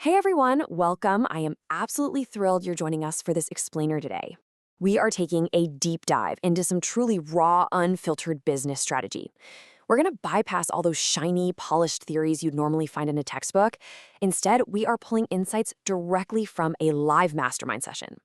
Hey everyone, welcome. I am absolutely thrilled you're joining us for this explainer today. We are taking a deep dive into some truly raw, unfiltered business strategy. We're going to bypass all those shiny, polished theories you'd normally find in a textbook. Instead, we are pulling insights directly from a live mastermind session.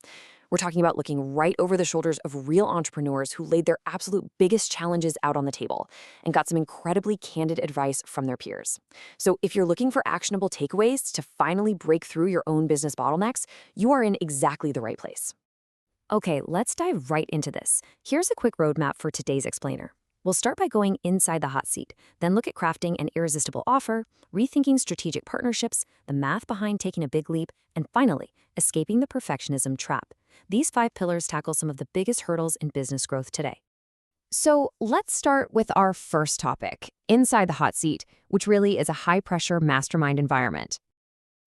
We're talking about looking right over the shoulders of real entrepreneurs who laid their absolute biggest challenges out on the table and got some incredibly candid advice from their peers. So if you're looking for actionable takeaways to finally break through your own business bottlenecks, you are in exactly the right place. Okay, let's dive right into this. Here's a quick roadmap for today's explainer. We'll start by going inside the hot seat, then look at crafting an irresistible offer, rethinking strategic partnerships, the math behind taking a big leap, and finally, escaping the perfectionism trap. These 5 pillars tackle some of the biggest hurdles in business growth today. So let's start with our first topic, inside the hot seat, which really is a high-pressure mastermind environment.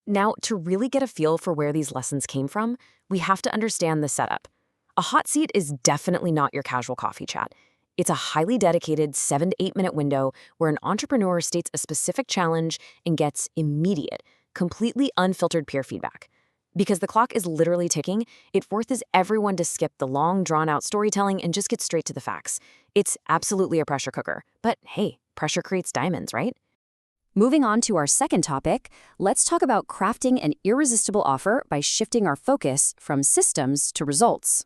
Now, to really get a feel for where these lessons came from, we have to understand the setup. A hot seat is definitely not your casual coffee chat. It's a highly dedicated 7 to 8 minute window where an entrepreneur states a specific challenge and gets immediate, completely unfiltered peer feedback. Because the clock is literally ticking, it forces everyone to skip the long, drawn-out storytelling and just get straight to the facts. It's absolutely a pressure cooker. But hey, pressure creates diamonds, right? Moving on to our second topic, let's talk about crafting an irresistible offer by shifting our focus from systems to results.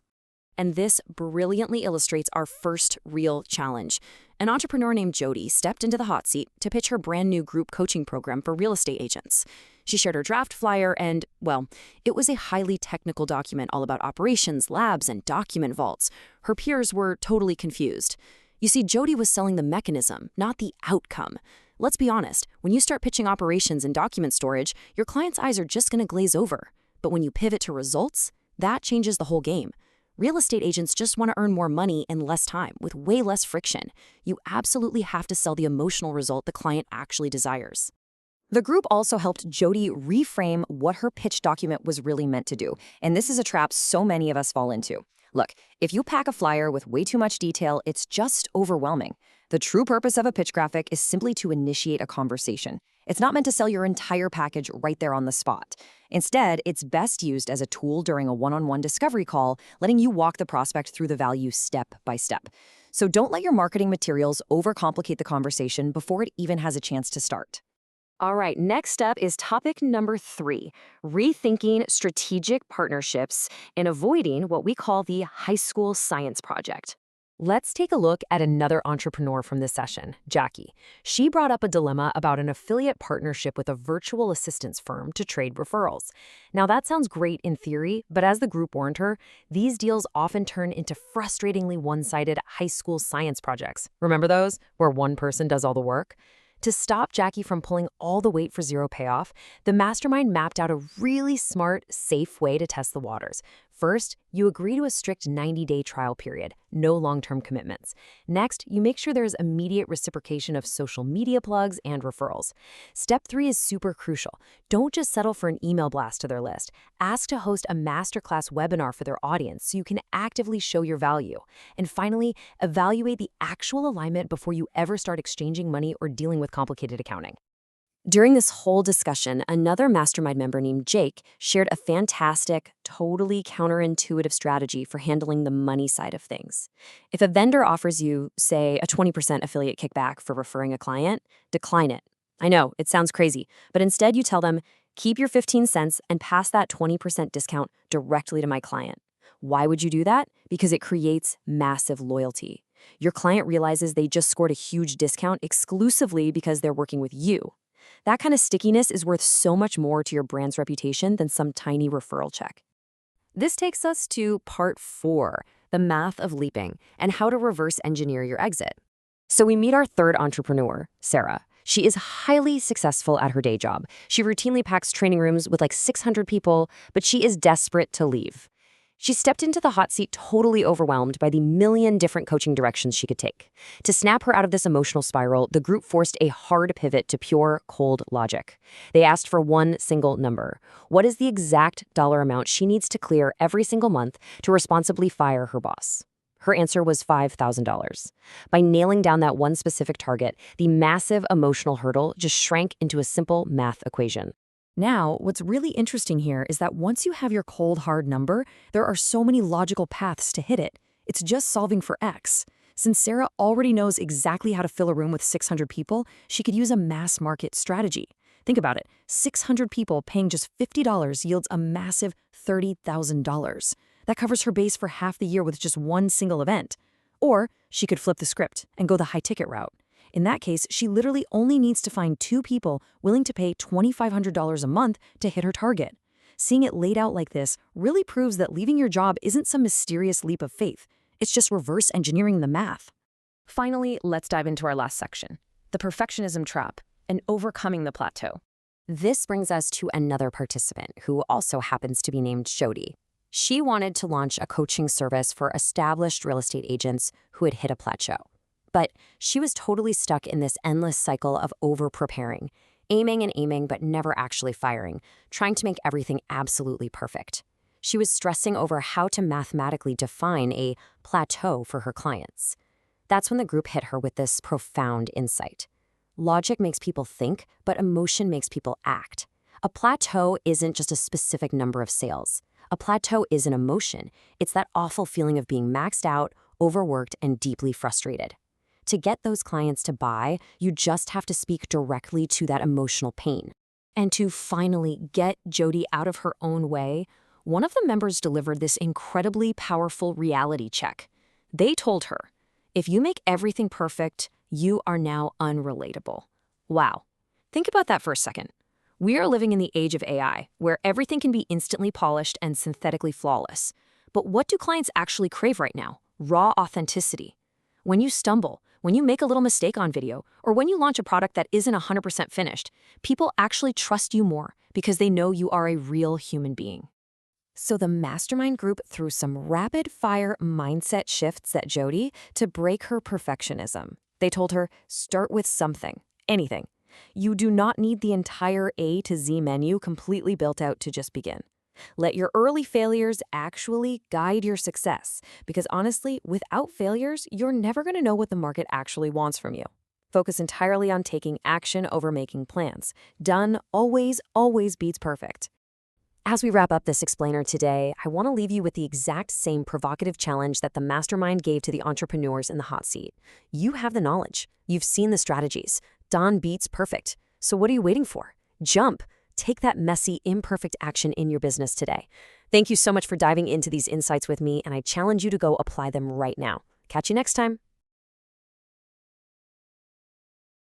And this brilliantly illustrates our first real challenge. An entrepreneur named Jody stepped into the hot seat to pitch her brand new group coaching program for real estate agents. She shared her draft flyer and, well, it was a highly technical document all about operations, labs, and document vaults. Her peers were totally confused. You see, Jody was selling the mechanism, not the outcome. Let's be honest, when you start pitching operations and document storage, your client's eyes are just going to glaze over. But when you pivot to results, that changes the whole game. Real estate agents just want to earn more money in less time, with way less friction. You absolutely have to sell the emotional result the client actually desires. The group also helped Jody reframe what her pitch document was really meant to do, and this is a trap so many of us fall into. Look, if you pack a flyer with way too much detail, it's just overwhelming. The true purpose of a pitch graphic is simply to initiate a conversation. It's not meant to sell your entire package right there on the spot. Instead, it's best used as a tool during a one-on-one discovery call, letting you walk the prospect through the value step by step. So don't let your marketing materials overcomplicate the conversation before it even has a chance to start. All right, next up is topic number 3, rethinking strategic partnerships and avoiding what we call the high school science project. Let's take a look at another entrepreneur from this session, Jackie. She brought up a dilemma about an affiliate partnership with a virtual assistance firm to trade referrals. Now, that sounds great in theory, but as the group warned her, these deals often turn into frustratingly one-sided high school science projects. Remember those, where one person does all the work? To stop Jackie from pulling all the weight for zero payoff, the mastermind mapped out a really smart, safe way to test the waters. First, you agree to a strict 90-day trial period, no long-term commitments. Next, you make sure there's immediate reciprocation of social media plugs and referrals. Step 3 is super crucial. Don't just settle for an email blast to their list. Ask to host a masterclass webinar for their audience so you can actively show your value. And finally, evaluate the actual alignment before you ever start exchanging money or dealing with complicated accounting. During this whole discussion, another mastermind member named Jake shared a fantastic, totally counterintuitive strategy for handling the money side of things. If a vendor offers you, say, a 20% affiliate kickback for referring a client, decline it. I know, it sounds crazy, but instead you tell them, keep your 15 cents and pass that 20% discount directly to my client. Why would you do that? Because it creates massive loyalty. Your client realizes they just scored a huge discount exclusively because they're working with you. That kind of stickiness is worth so much more to your brand's reputation than some tiny referral check. This takes us to part 4, the math of leaping, and how to reverse engineer your exit. So we meet our third entrepreneur, Sarah. She is highly successful at her day job. She routinely packs training rooms with like 600 people, but she is desperate to leave. She stepped into the hot seat totally overwhelmed by the million different coaching directions she could take. To snap her out of this emotional spiral, the group forced a hard pivot to pure, cold logic. They asked for one single number. What is the exact dollar amount she needs to clear every single month to responsibly fire her boss? Her answer was $5,000. By nailing down that one specific target, the massive emotional hurdle just shrank into a simple math equation. Now, what's really interesting here is that once you have your cold, hard number, there are so many logical paths to hit it. It's just solving for X. Since Sarah already knows exactly how to fill a room with 600 people, she could use a mass market strategy. Think about it. 600 people paying just $50 yields a massive $30,000. That covers her base for half the year with just one single event. Or she could flip the script and go the high-ticket route. In that case, she literally only needs to find 2 people willing to pay $2,500 a month to hit her target. Seeing it laid out like this really proves that leaving your job isn't some mysterious leap of faith. It's just reverse engineering the math. Finally, let's dive into our last section, the perfectionism trap and overcoming the plateau. This brings us to another participant who also happens to be named Jody. She wanted to launch a coaching service for established real estate agents who had hit a plateau. But she was totally stuck in this endless cycle of over-preparing, aiming and aiming but never actually firing, trying to make everything absolutely perfect. She was stressing over how to mathematically define a plateau for her clients. That's when the group hit her with this profound insight. Logic makes people think, but emotion makes people act. A plateau isn't just a specific number of sales. A plateau is an emotion. It's that awful feeling of being maxed out, overworked, and deeply frustrated. To get those clients to buy, you just have to speak directly to that emotional pain. And to finally get Jody out of her own way, one of the members delivered this incredibly powerful reality check. They told her, if you make everything perfect, you are now unrelatable. Wow. Think about that for a second. We are living in the age of AI, where everything can be instantly polished and synthetically flawless. But what do clients actually crave right now? Raw authenticity. When you stumble, when you make a little mistake on video, or when you launch a product that isn't 100% finished, people actually trust you more because they know you are a real human being. So the mastermind group threw some rapid-fire mindset shifts at Jody to break her perfectionism. They told her, start with something, anything. You do not need the entire A to Z menu completely built out to just begin. Let your early failures actually guide your success, because honestly, without failures, you're never going to know what the market actually wants from you. Focus entirely on taking action over making plans. Done always, always beats perfect. As we wrap up this explainer today, I want to leave you with the exact same provocative challenge that the mastermind gave to the entrepreneurs in the hot seat. You have the knowledge. You've seen the strategies. Done beats perfect. So what are you waiting for? Jump. Take that messy, imperfect action in your business today. Thank you so much for diving into these insights with me, and I challenge you to go apply them right now. Catch you next time.